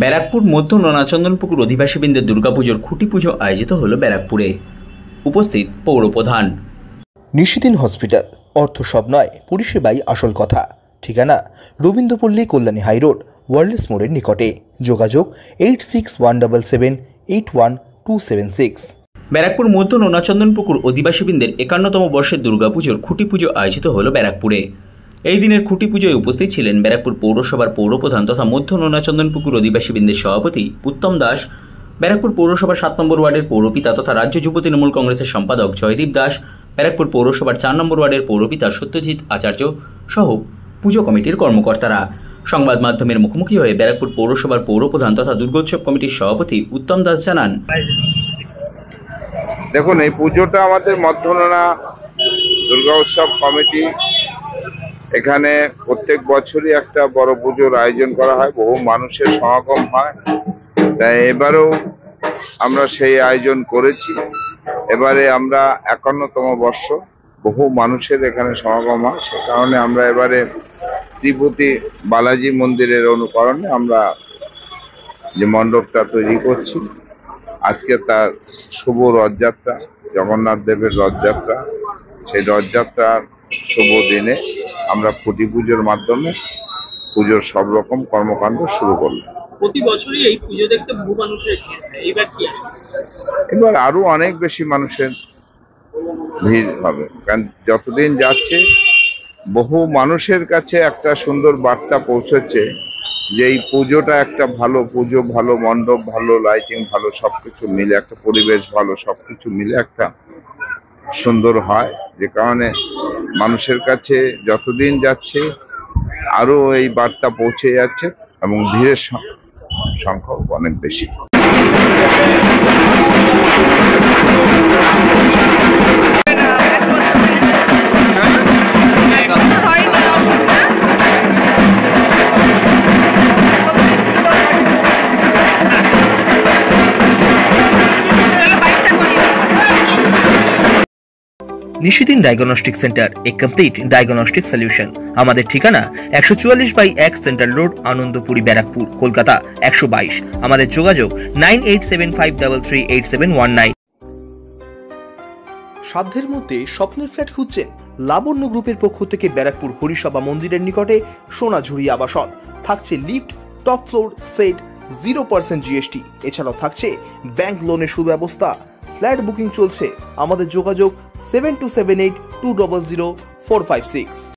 ব্যারাকপুর মধ্য নোনাচন্দনপুকুর অধিবাসীবৃন্দের দুর্গাপুজোর খুঁটি পুজো আয়োজিত হলো ব্যারাকপুরে। উপস্থিত পৌরপ্রধান। নিশিদিন হসপিটাল, অর্থ সব নয়, পরিষেবাই আসল কথা। ঠিকানা রবীন্দ্রপল্লী, কল্যাণী হাইরোড, ওয়ার্ল্ডস মোড়ের নিকটে। যোগাযোগ 8617781276। ব্যারাকপুর মধ্য নোনাচন্দনপুকুর অধিবাসীবৃন্দের 51তম বর্ষের দুর্গাপুজোর খুঁটি পুজো আয়োজিত হলো ব্যারাকপুরে। এই দিনের খুঁটি পুজোয় উপস্থিত ছিলেন ব্যারাকপুর পৌরসভার পৌরপ্রধান তথা মধ্য নোনাচন্দনপুকুর অধিবাসীবৃন্দের সভাপতি উত্তম দাস, ব্যারাকপুর পৌরসভার 7 নম্বর ওয়ার্ডের পৌরপিতা তথা রাজ্য যুব তৃণমূল কংগ্রেসের সম্পাদক জয়দীপ দাস, ব্যারাকপুর পৌরসভার 4 নম্বর ওয়ার্ডের পৌরপিতা সত্যজিৎ আচার্য সহ পুজো কমিটির কর্মকর্তারা। সংবাদ মাধ্যমের মুখোমুখি হয়ে ব্যারাকপুর পৌরসভার পৌরপ্রধান তথা দুর্গোৎসব কমিটির সভাপতি উত্তম দাস জানান, দেখুন, এই পুজোটা আমাদের মধ্যনোনা দুর্গা উৎসব কমিটি এখানে প্রত্যেক বছরই একটা বড় পুজোর আয়োজন করা হয়, বহু মানুষের সমাগম হয়। তাই এবারেও আমরা সেই আয়োজন করেছি। এবারে আমরা 51তম বর্ষ, বহু মানুষের এখানে সমাগম হয়, সে কারণে আমরা এবারে ত্রিপুতি বালাজি মন্দিরের অনুকরণে আমরা যে মণ্ডপটা তৈরি করছি, আজকে তার শুভ রথযাত্রা, জগন্নাথ দেবের রথযাত্রা। সেই রথযাত্রার শুভ দিনে আমরা খুঁটি পুজোর মাধ্যমে পুজোর সব রকম কর্মকাণ্ড শুরু করলাম। প্রতি বছরই এই পুজো দেখতে বহু মানুষের এবার কি এবার আরো অনেক বেশি মানুষের ভিড় হবে, কারণ যতদিন যাচ্ছে বহু মানুষের কাছে একটা সুন্দর বার্তা পৌঁছচ্ছে যে এই পুজোটা একটা ভালো পুজো, ভালো মণ্ডপ, ভালো লাইটিং, ভালো সবকিছু মিলে একটা পরিবেশ, ভালো সবকিছু মিলে একটা সুন্দর হয়, যে কারণে মানুষের কাছে যতদিন যাচ্ছে আরো এই বার্তা পৌঁছে যাচ্ছে এবং ভিড়ের সংখ্যা অনেক বেশি। নিশিদিন ডায়াগনস্টিক সেন্টার, এ কমপ্লিট ডায়াগনস্টিক সলিউশন। আমাদের ঠিকানা 144/1 সেন্ট্রাল রোড, আনন্দপুরি, ব্যারাকপুর, কলকাতা 122। আমাদের যোগাযোগ 9875338719। সাধ্যের মধ্যে স্বপ্নের ফ্ল্যাট খুঁজছেন? লাবণ্য গ্রুপের পক্ষ থেকে ব্যারাকপুর হরিসভা মন্দিরের নিকটে সোনাঝুরি আবাসন। থাকছে lift, top floor, set, 0% GST। এছাড়াও থাকছে ব্যাংক লোনের সুব্যবস্থা। ফ্ল্যাট বুকিং চলছে। আমাদের যোগাযোগ 7278200456।